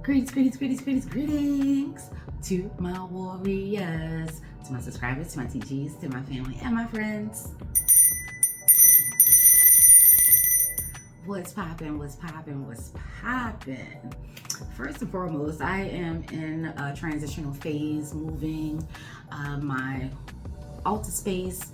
Greetings to my warriors, to my subscribers, to my TGs, to my family, and my friends. What's poppin', what's poppin', what's poppin'? First and foremost, I am in a transitional phase, moving my altar space,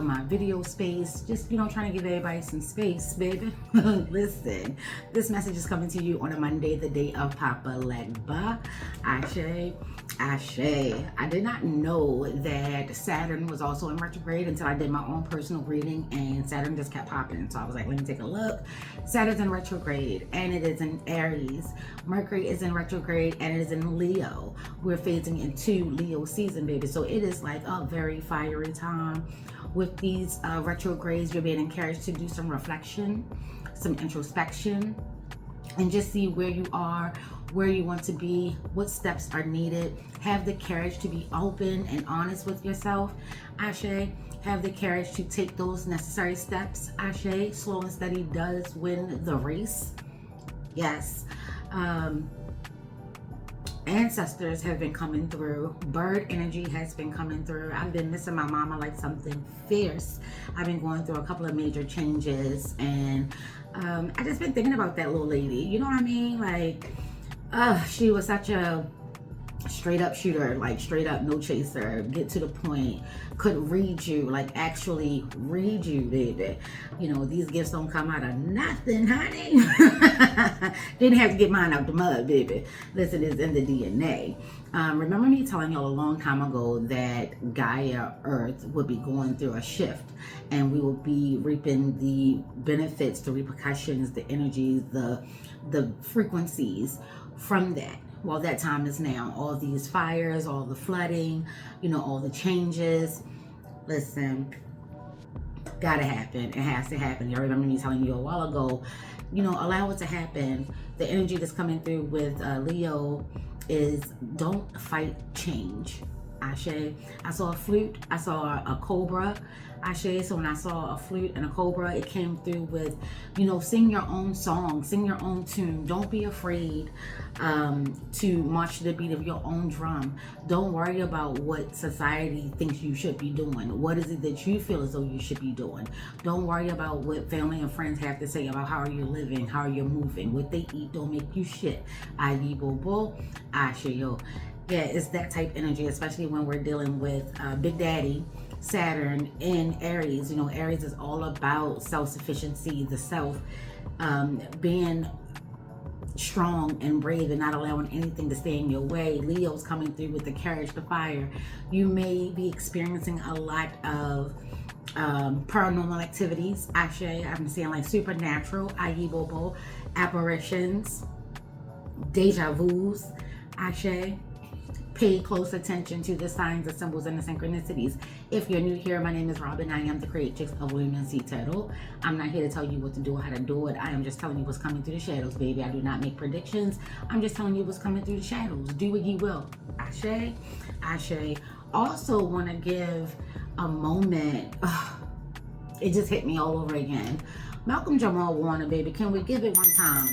my video space, just, trying to give everybody some space, baby. Listen, this message is coming to you on a Monday, the day of Papa Legba. Ashe. I did not know that Saturn was also in retrograde until I did my own personal reading, and Saturn just kept popping. So I was like, let me take a look. Saturn's in retrograde, and it is in Aries. Mercury is in retrograde, and it is in Leo. We're phasing into Leo season, baby. So it is like a very fiery time. With these retrogrades, you're being encouraged to do some reflection, some introspection, and just see where you are, where you want to be, what steps are needed. Have the courage to be open and honest with yourself. Ashe. Have the courage to take those necessary steps. Ashe. Slow and steady does win the race. Yes. Ancestors have been coming through. Bird energy has been coming through. I've been missing my mama like something fierce. I've been going through a couple of major changes, and I just been thinking about that little lady. You know what I mean? Like, she was such a straight up shooter, like straight up no chaser, get to the point, could read you, like actually read you, baby. These gifts don't come out of nothing, honey. Didn't have to get mine out the mud, baby. Listen, it's in the DNA. Remember me telling y'all a long time ago that Gaia Earth would be going through a shift, and we will be reaping the benefits, the repercussions, the energies, the frequencies from that. Well, that time is now. All these fires, all the flooding, all the changes. Listen, gotta happen. It has to happen. Y'all remember me telling you a while ago, allow it to happen. The energy that's coming through with Leo is don't fight change. Ashe. I saw a flute. I saw a cobra. Ashe. So when I saw a flute and a cobra, it came through with, sing your own song, sing your own tune. Don't be afraid to march to the beat of your own drum. Don't worry about what society thinks you should be doing. What is it that you feel as though you should be doing? Don't worry about what family and friends have to say about how you're living, how you're moving. What they eat don't make you shit. Ivy Bobo, Ashe yo. Yeah, it's that type energy, especially when we're dealing with Big Daddy Saturn in Aries. Aries is all about self-sufficiency, the self, being strong and brave and not allowing anything to stay in your way. Leo's coming through with the courage to fire. You may be experiencing a lot of paranormal activities. Ashe. I'm seeing like supernatural, Bobo, apparitions, deja vus. Ashe. Pay close attention to the signs, the symbols, and the synchronicities. If you're new here, my name is Robin. I am the creatrix of Loom&Sea Turtle. I'm not here to tell you what to do or how to do it. I am just telling you what's coming through the shadows, baby. I do not make predictions. I'm just telling you what's coming through the shadows. Do what ye will. Ashe. Ashe. Also want to give a moment. It just hit me all over again. Malcolm Jamal Warner, baby. Can we give it one time?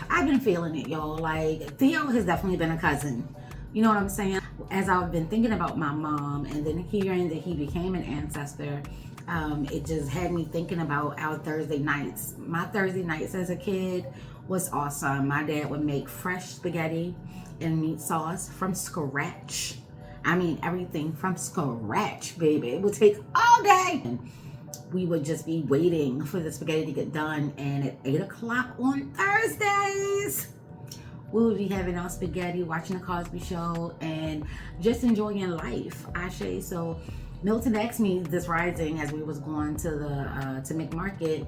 I've been feeling it, y'all. Like, Theo has definitely been a cousin. You know what I'm saying? As I've been thinking about my mom and then hearing that he became an ancestor, it just had me thinking about our Thursday nights. My Thursday nights as a kid was awesome. My dad would make fresh spaghetti and meat sauce from scratch. I mean, everything from scratch, baby. It would take all day. We would just be waiting for the spaghetti to get done, and at 8 o'clock on Thursdays, we would be having our spaghetti, watching the Cosby Show, and just enjoying life. Ashe. So Milton asked me this rising as we was going to the to McMarket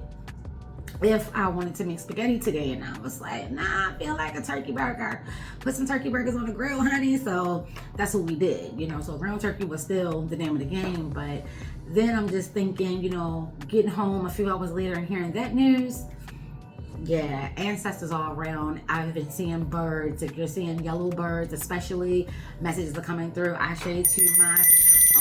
if I wanted to make spaghetti today, and I was like, nah, I feel like a turkey burger. Put some turkey burgers on the grill, honey. So that's what we did. So ground turkey was still the name of the game, but then I'm just thinking, getting home a few hours later and hearing that news. Yeah, ancestors all around. I've been seeing birds. If you're seeing yellow birds, especially, messages are coming through. Ashe to my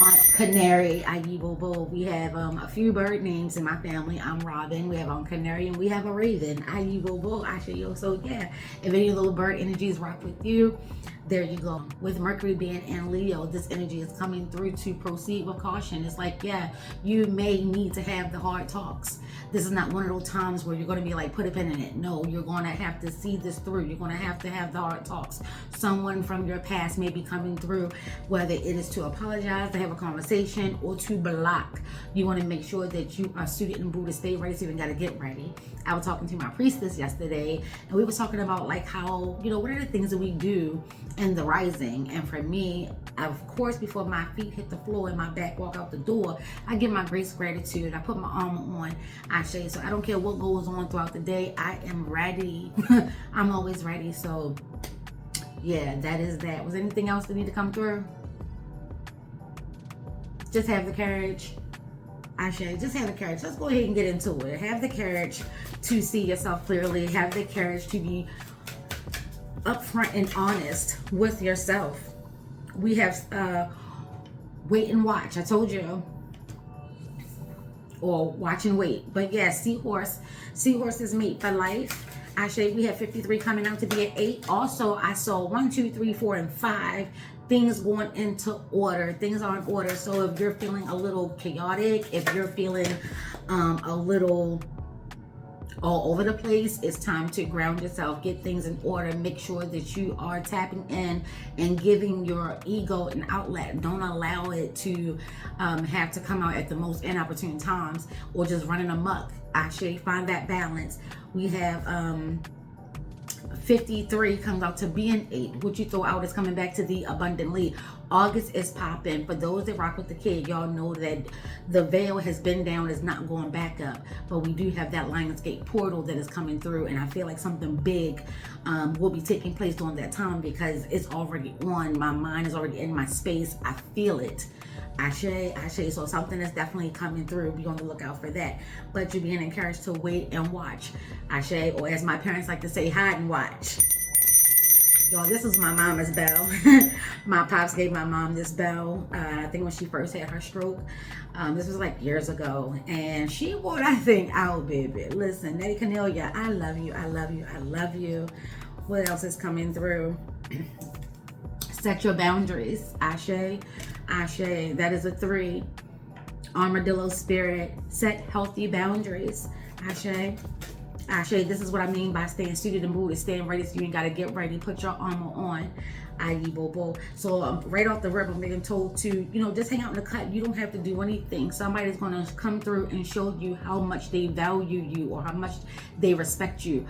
Aunt Canary, Aggie Bobo. We have a few bird names in my family. I'm Robin. We have Aunt Canary and we have a Raven, Aggie Bobo, Ashayo. So yeah, if any of those bird energies rock with you, there you go. With Mercury being in Leo, this energy is coming through to proceed with caution. It's like, yeah, you may need to have the hard talks. This is not one of those times where you're going to be like, put a pin in it. No, you're going to have to see this through. You're going to have the hard talks. Someone from your past may be coming through, whether it is to apologize, to have a conversation, or to block. You want to make sure that you are suited and booted, stay ready, so you got to get ready. I was talking to my priestess yesterday, and we were talking about like how, what are the things that we do in the rising. And for me, of course, before my feet hit the floor and my back walk out the door, I give my grace gratitude. I put my armor on. I say, so I don't care what goes on throughout the day. I am ready. I'm always ready. So yeah, that is that. Was there anything else that need to come through? Just have the courage. I say, just have the courage. Let's go ahead and get into it. Have the courage to see yourself clearly. Have the courage to be upfront and honest with yourself. We have wait and watch. I told you. Or watch and wait. But yeah, seahorse. Seahorse is mate for life. Actually, we have 53 coming out to be at 8. Also, I saw 1, 2, 3, 4, and 5. Things going into order. Things are in order. So if you're feeling a little chaotic, if you're feeling a little all over the place, it's time to ground yourself, get things in order, make sure that you are tapping in and giving your ego an outlet. Don't allow it to have to come out at the most inopportune times or just running amok. Actually, find that balance. We have 53 comes out to be an 8. What you throw out is coming back to the abundantly. August is popping. For those that rock with the kid, y'all know that the veil has been down, is not going back up. But we do have that Lionsgate portal that is coming through, and I feel like something big will be taking place during that time because it's already on. My mind is already in my space. I feel it. Ashe. So something is definitely coming through. Be on the lookout for that. But you're being encouraged to wait and watch. Ashe, or as my parents like to say, hide and watch. Y'all, this is my mama's bell. My pops gave my mom this bell. I think when she first had her stroke. This was like years ago. And she wore that thing out, baby. Listen, Nettie Cornelia, I love you. I love you. I love you. What else is coming through? Set your boundaries. Ashe. Ashe, that is a 3. Armadillo spirit, set healthy boundaries. Ashe. Ashe, this is what I mean by staying suited and booted, staying ready, so you ain't got to get ready. Put your armor on. Aggie Bobo. So right off the rip, I'm being told to, just hang out in the cut. You don't have to do anything. Somebody's going to come through and show you how much they value you or how much they respect you.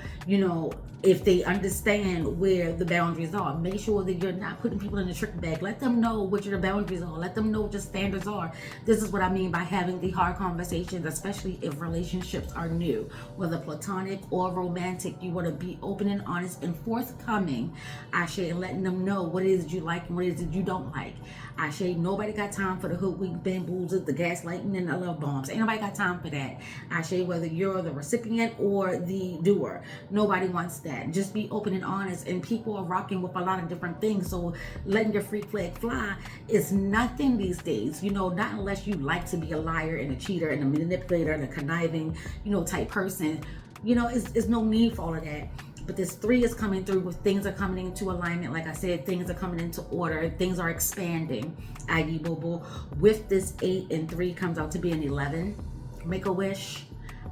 If they understand where the boundaries are, make sure that you're not putting people in the trick bag. Let them know what your boundaries are. Let them know what your standards are. This is what I mean by having the hard conversations, especially if relationships are new, whether platonic or romantic. You want to be open and honest and forthcoming, Ashe, and letting them know what it is you like and what it is that you don't like. Ashe, nobody got time for the hoodwink, bamboozles, the gaslighting, and the love bombs. Ain't nobody got time for that. Ashe, whether you're the recipient or the doer, nobody wants that. Just be open and honest, and people are rocking with a lot of different things. So letting your freak flag fly is nothing these days. Not unless you like to be a liar and a cheater and a manipulator and a conniving, type person. It's no need for all of that. But this 3 is coming through with things are coming into alignment. Like I said, things are coming into order. Things are expanding. Aggie Bobo. With this 8 and 3 comes out to be an 11. Make a wish.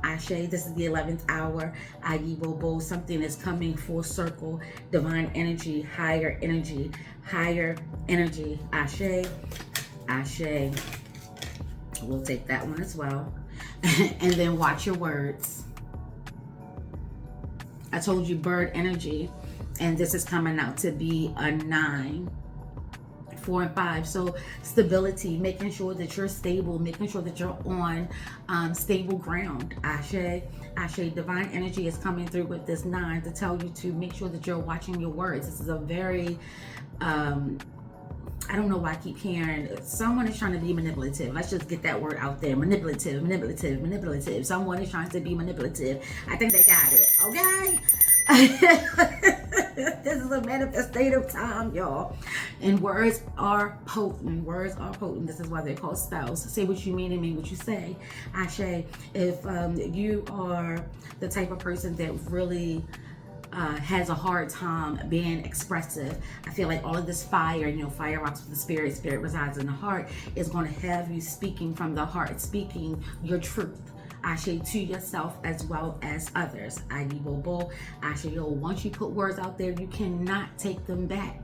Ashe, this is the 11th hour. Aggie Bobo. Something is coming full circle. Divine energy, higher energy, higher energy. Ashe, Ashe. We'll take that one as well. And then watch your words. I told you bird energy, and this is coming out to be a 9, 4, and 5. So stability, making sure that you're stable, making sure that you're on stable ground. Ashe, Ashe, divine energy is coming through with this 9 to tell you to make sure that you're watching your words. This is a very I don't know why I keep hearing someone is trying to be manipulative. Let's just get that word out there. Manipulative. Someone is trying to be manipulative. I think they got it. Okay? This is a manifestative time, y'all. And words are potent. Words are potent. This is why they're called spells. Say what you mean and mean what you say. Ashe, if you are the type of person that really has a hard time being expressive, I feel like all of this fire, fire rocks with the spirit, spirit resides in the heart, is going to have you speaking from the heart, speaking your truth. Ashe, to yourself as well as others. Bobo. Ashe, once you put words out there, you cannot take them back.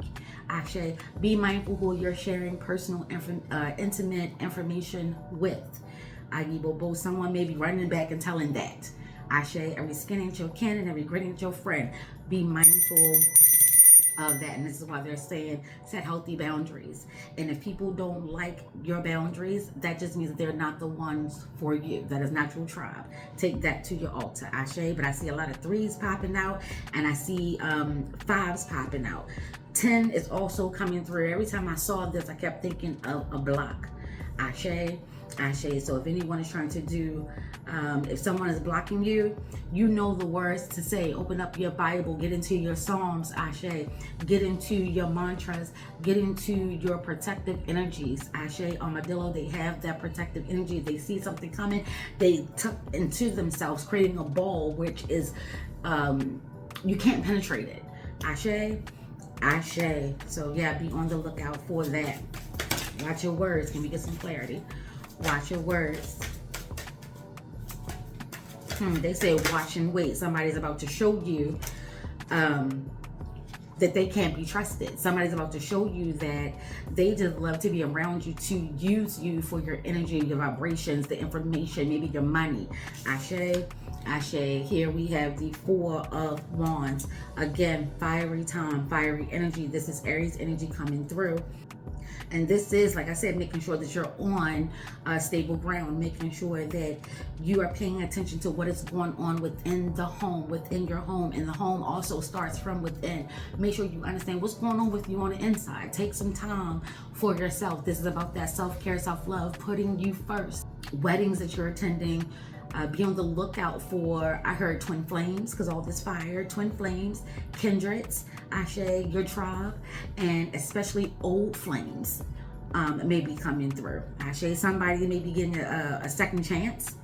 Ashe, be mindful who you're sharing personal, intimate information with. Bobo. Someone may be running back and telling that. Ashe, every skin ain't your kin and every grit ain't your friend. Be mindful of that. And this is why they're saying set healthy boundaries. And if people don't like your boundaries, that just means that they're not the ones for you. That is not your tribe. Take that to your altar. Ashe. But I see a lot of 3s popping out, and I see 5s popping out. 10 is also coming through. Every time I saw this, I kept thinking of a block. Ashe. Ashe. So if anyone is trying to do, if someone is blocking you, you know the words to say. Open up your Bible, get into your Psalms, Ashe. Get into your mantras, get into your protective energies, Ashe. Armadillo, they have that protective energy. They see something coming, they tuck into themselves, creating a ball, which is, you can't penetrate it. Ashe. Ashe. So yeah, be on the lookout for that. Watch your words. Can we get some clarity? Watch your words. They say watch and wait. Somebody's about to show you that they can't be trusted. Somebody's about to show you that they just love to be around you, to use you for your energy, your vibrations, the information, maybe your money. Ashe. Ashe. Here we have the 4 of Wands. Again, fiery time, fiery energy. This is Aries energy coming through. And this is, like I said, making sure that you're on stable ground, making sure that you are paying attention to what is going on within the home, within your home. And the home also starts from within. Make sure you understand what's going on with you on the inside. Take some time for yourself. This is about that self-care, self-love, putting you first. Weddings that you're attending, be on the lookout for, I heard twin flames, because all this fire, twin flames, kindreds, Ashe, your tribe, and especially old flames may be coming through. Ashe, somebody may be getting a second chance.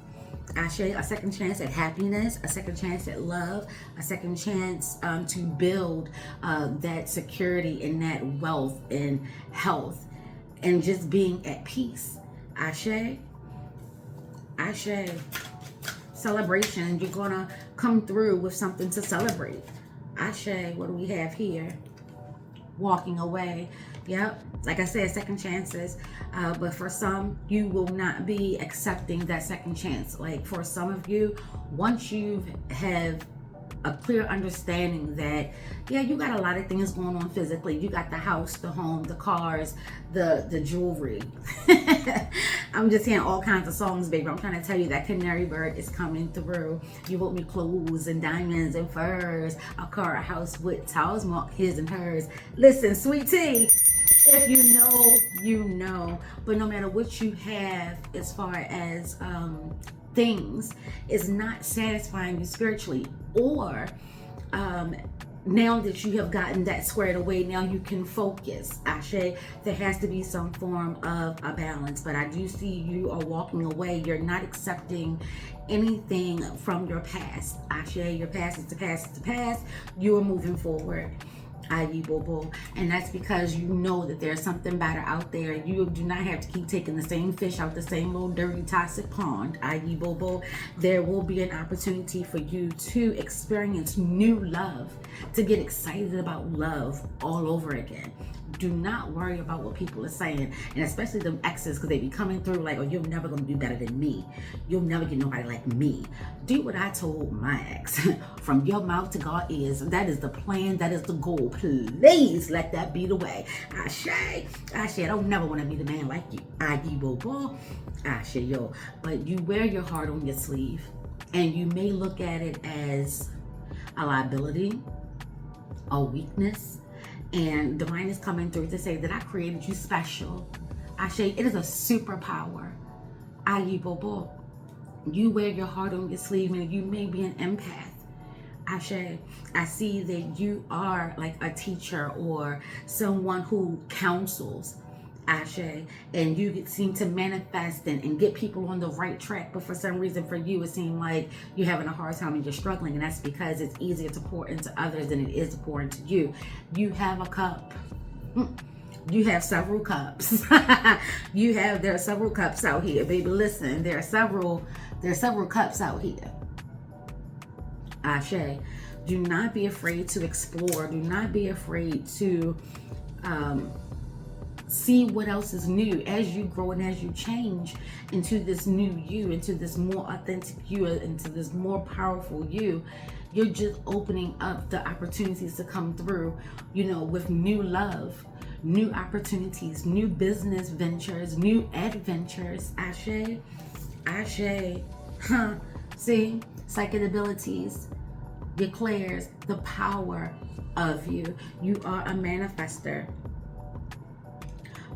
Ashe, a second chance at happiness, a second chance at love, a second chance to build that security and that wealth and health and just being at peace. Ashe. Ashe. Celebration. You're gonna come through with something to celebrate. Ashe. What do we have here? Walking away. Yep. Like I said, second chances. But for some, you will not be accepting that second chance. Like for some of you, once you have a clear understanding that, yeah, you got a lot of things going on physically. You got the house, the home, the cars, the jewelry. I'm just hearing all kinds of songs, baby. I'm trying to tell you that canary bird is coming through. You want me clothes and diamonds and furs, a car, a house with towels marked his and hers. Listen, sweet tea, if you know, you know. But no matter what you have as far as things, is not satisfying you spiritually, or now that you have gotten that squared away, now you can focus. Ashe, there has to be some form of a balance, but I do see you are walking away. You're not accepting anything from your past. Ashe, your past is the past, is the past. You are moving forward. Bobo. And that's because you know that there's something better out there. You do not have to keep taking the same fish out the same little dirty toxic pond. Bobo. There will be an opportunity for you to experience new love, to get excited about love all over again. Do not worry about what people are saying, and especially them exes, because they be coming through like, oh, you're never gonna do better than me. You'll never get nobody like me. Do what I told my ex. From your mouth to God's ears. That is the plan. That is the goal. Please let that be the way. Ashe. Ashe. I don't never want to be the man like you. Bobo. Ashe, yo. But you wear your heart on your sleeve, and you may look at it as a liability, a weakness. And divine is coming through to say that I created you special. Ashe, it is a superpower. Bobo. You wear your heart on your sleeve, and you may be an empath. Ashe, I see that you are like a teacher or someone who counsels. Ashe, and you seem to manifest and get people on the right track, but for some reason for you it seemed like you're having a hard time and you're struggling, and that's because it's easier to pour into others than it is to pour into you. You have a cup. You have several cups. There are several cups out here, baby. Listen, there are several cups out here. Ashe, do not be afraid to explore. Do not be afraid to see what else is new as you grow and as you change into this new you, into this more authentic you, into this more powerful you. You're just opening up the opportunities to come through, with new love, new opportunities, new business ventures, new adventures. Ashe, Ashe. See, psychic abilities declares the power of you. You are a manifester.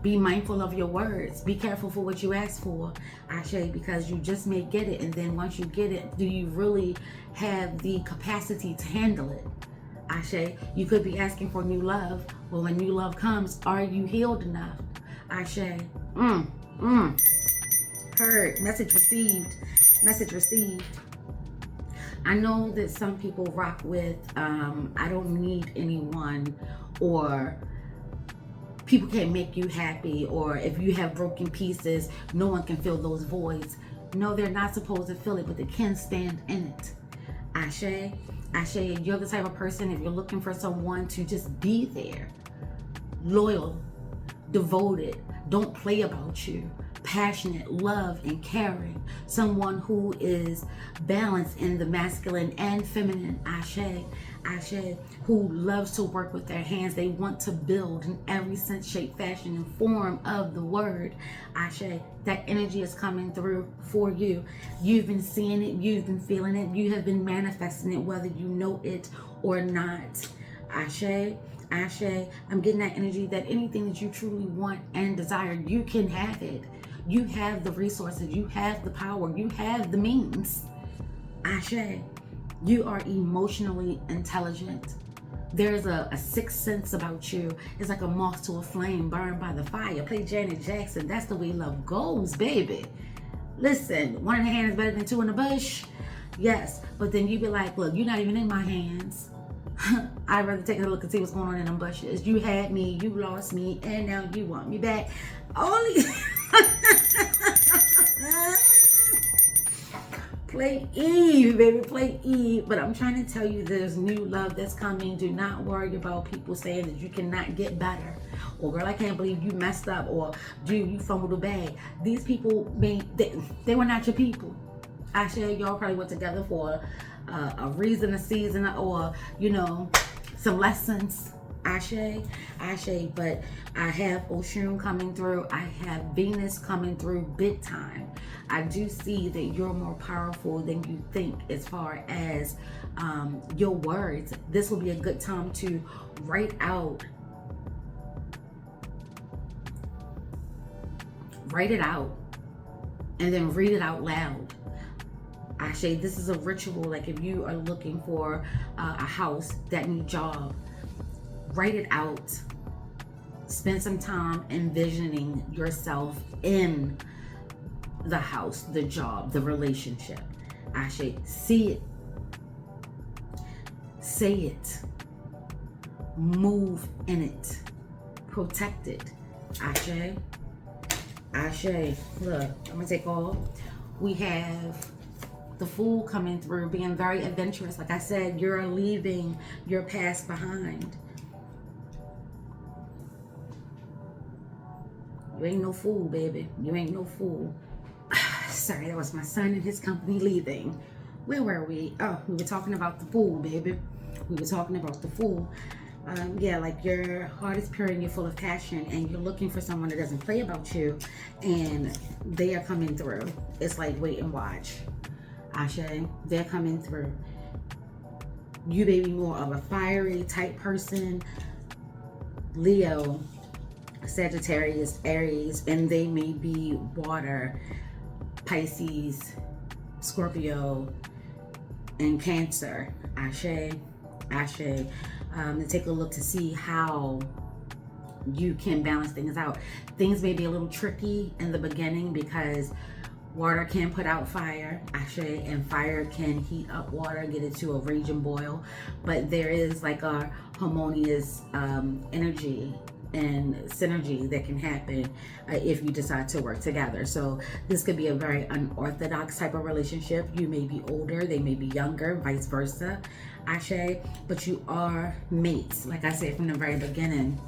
Be mindful of your words. Be careful for what you ask for, Ashe, because you just may get it. And then once you get it, do you really have the capacity to handle it? Ashe, you could be asking for new love. Well, when new love comes, are you healed enough? Ashe. Heard. Message received. Message received. I know that some people rock with, I don't need anyone, or people can't make you happy, or if you have broken pieces, no one can fill those voids. No, they're not supposed to fill it, but they can stand in it. Ashe, Ashe, you're the type of person, if you're looking for someone to just be there, loyal, devoted, don't play about you, passionate, love, and caring, someone who is balanced in the masculine and feminine. Ashe, Ashe, who loves to work with their hands. They want to build in every sense, shape, fashion, and form of the word. Ashe, that energy is coming through for you. You've been seeing it, you've been feeling it, you have been manifesting it, whether you know it or not. Ashe, Ashe, I'm getting that energy that anything that you truly want and desire, you can have it. You have the resources, you have the power, you have the means. Ashe, you are emotionally intelligent. There's a sixth sense about you. It's like a moth to a flame burned by the fire. Play Janet Jackson. That's the way love goes, baby. Listen, one in the hand is better than two in the bush. Yes, but then you be like, look, you're not even in my hands. I'd rather take a look and see what's going on in them bushes. You had me, you lost me, and now you want me back. Only play Eve, baby, play Eve. But I'm trying to tell you, there's new love that's coming. Do not worry about people saying that you cannot get better, or girl, I can't believe you messed up, or dude, you fumbled the bag. These people, they were not your people. Actually, y'all probably went together for a reason, a season, or some lessons. Ashe, Ashe, but I have Oshun coming through. I have Venus coming through big time. I do see that you're more powerful than you think as far as your words. This will be a good time to write it out, and then read it out loud. Actually, this is a ritual. Like if you are looking for a house that needs a job, write it out. Spend some time envisioning yourself in the house, the job, the relationship. Actually, see it, say it, move in it, protect it. Ashe, Ashe. Look, I'm gonna take all. We have the Fool coming through, being very adventurous. Like I said, you're leaving your past behind. You ain't no fool, baby. You ain't no fool. Sorry, that was my son and his company leaving. Where were we? Oh, we were talking about the Fool, baby. We were talking about the Fool. Yeah, like your heart is pure and you're full of passion, and you're looking for someone that doesn't play about you, and they are coming through. It's like wait and watch. Ashe, they're coming through. You may be more of a fiery type person, Leo, Sagittarius, Aries, and they may be water, Pisces, Scorpio, and Cancer. Ashe, Ashe. To take a look to see how you can balance things out. Things may be a little tricky in the beginning because water can put out fire, Ashe, and fire can heat up water, get it to a raging boil. But there is like a harmonious energy and synergy that can happen if you decide to work together. So this could be a very unorthodox type of relationship. You may be older, they may be younger, vice versa, Ashe, but you are mates. Like I said from the very beginning,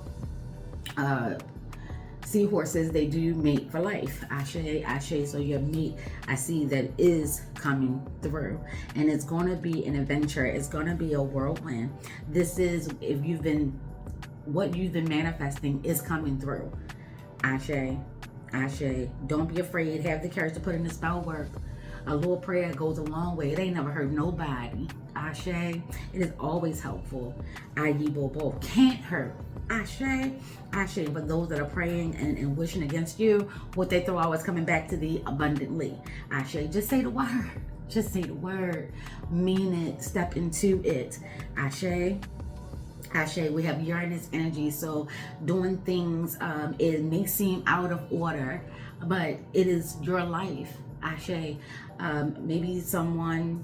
seahorses, they do mate for life. Ashe, Ashe. So your mate, I see that is coming through, and it's going to be an adventure. It's going to be a whirlwind. This is, if you've been, what you've been manifesting is coming through. Ashe, Ashe. Don't be afraid. Have the courage to put in the spell work. A little prayer goes a long way. It ain't never hurt nobody. Ashe. It is always helpful. Ayi Bobo. Can't hurt. Ashe, Ashe. But those that are praying and wishing against you, what they throw out is coming back to thee abundantly. Ashe. Just say the word. Just say the word. Mean it. Step into it. Ashe. Ashe. We have Uranus energy, so doing things, it may seem out of order, but it is your life. Ashe. Maybe someone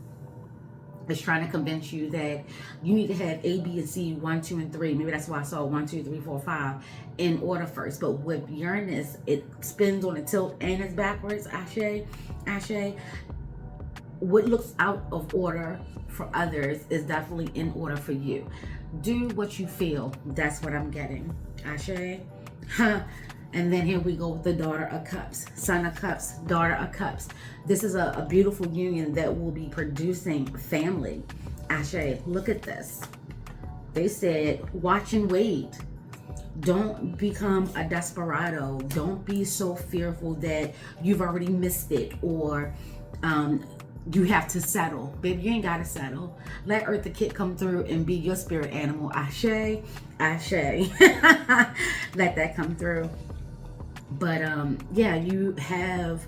is trying to convince you that you need to have A, B, and C, 1, 2, and 3. Maybe that's why I saw 1, 2, 3, 4, 5 in order first. But with Uranus, it spins on a tilt and it's backwards. Ashe, Ashe. What looks out of order for others is definitely in order for you. Do what you feel. That's what I'm getting. Ashe. And then here we go with the Daughter of Cups, Son of Cups, Daughter of Cups. This is a beautiful union that will be producing family. Ashe, look at this. They said, watch and wait. Don't become a desperado. Don't be so fearful that you've already missed it, or you have to settle. Baby, you ain't gotta settle. Let Eartha Kitt come through and be your spirit animal. Ashe, Ashe. Let that come through. But yeah, you have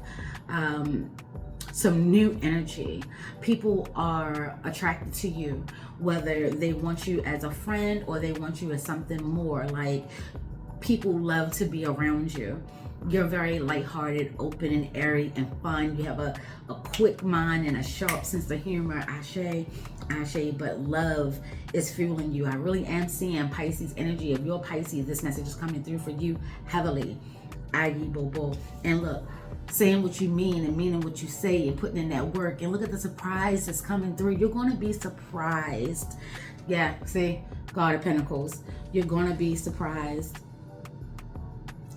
some new energy. People are attracted to you, whether they want you as a friend or they want you as something more. Like, people love to be around you. You're very lighthearted, open and airy and fun. You have a quick mind and a sharp sense of humor. Ashe, Ashe. But love is fueling you. I really am seeing Pisces energy. If you're Pisces, this message is coming through for you heavily. Ayi Bobo. And look, saying what you mean and meaning what you say and putting in that work. And look at the surprise that's coming through. You're going to be surprised. Yeah, see, God of Pentacles. You're going to be surprised.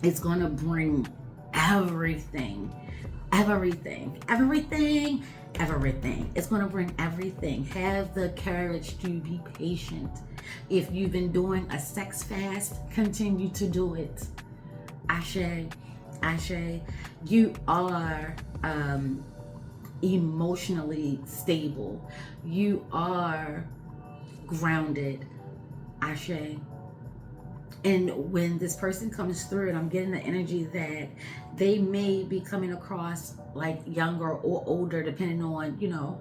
It's going to bring everything. Everything. Everything. Everything. It's going to bring everything. Have the courage to be patient. If you've been doing a sex fast, continue to do it. Ashe, Ashe. You are emotionally stable. You are grounded. Ashe. And when this person comes through, and I'm getting the energy that they may be coming across like younger or older, depending on, you know,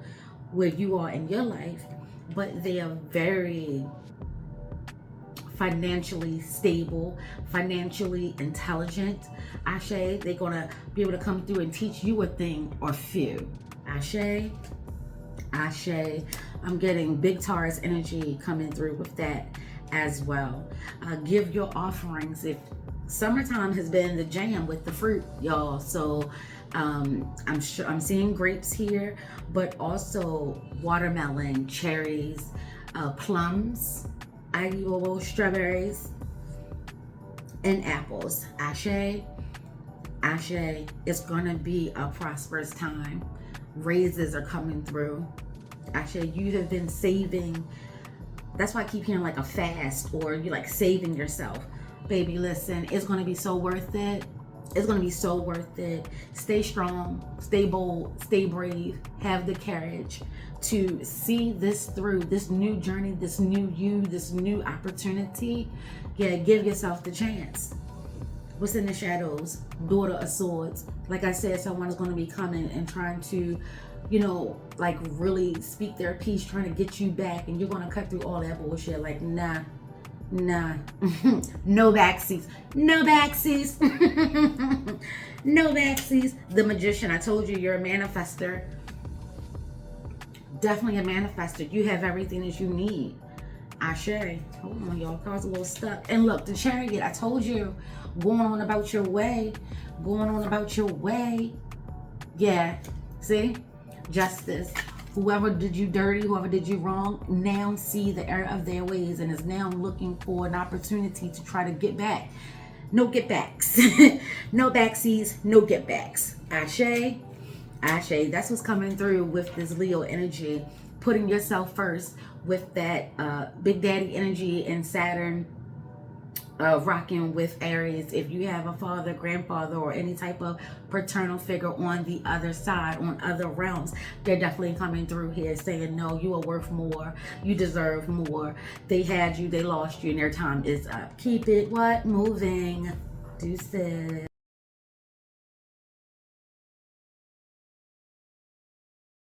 where you are in your life, but they are very financially stable, financially intelligent. Ashe, they're gonna be able to come through and teach you a thing or few. Ashe, Ashe. I'm getting big Taurus energy coming through with that as well. Give your offerings. If summertime has been the jam with the fruit, y'all. So I'm sure I'm seeing grapes here, but also watermelon, cherries, plums, strawberries, and apples. Ashe, Ashe. It's gonna be a prosperous time. Raises are coming through. Ashe, you have been saving. That's why I keep hearing like a fast, or you like saving yourself. Baby, listen, it's going to be so worth it. It's going to be so worth it. Stay strong, stay bold, stay brave. Have the courage to see this through, this new journey, this new you, this new opportunity. Yeah, give yourself the chance. What's in the shadows? Daughter of Swords. Like I said, someone is going to be coming and trying to, you know, like really speak their piece, trying to get you back, and you're going to cut through all that bullshit. Like, nah. No backseats. No backseats. No backseats. The Magician. I told you, you're a manifester. Definitely a manifester. You have everything that you need. Ashe. Hold on, y'all. Car's a little stuck. And look, the Chariot. I told you, going on about your way. Going on about your way. Yeah. See? Justice. Whoever did you dirty, whoever did you wrong, now see the error of their ways and is now looking for an opportunity to try to get back. No get backs. No backseas, no get backs. Ashe. Ashe. That's what's coming through with this Leo energy. Putting yourself first with that Big Daddy energy and Saturn rocking with Aries. If you have a father, grandfather, or any type of paternal figure on the other side, on other realms, they're definitely coming through here saying, no, you are worth more. You deserve more. They had you, they lost you, and their time is up. Keep it what? Moving. Deuces.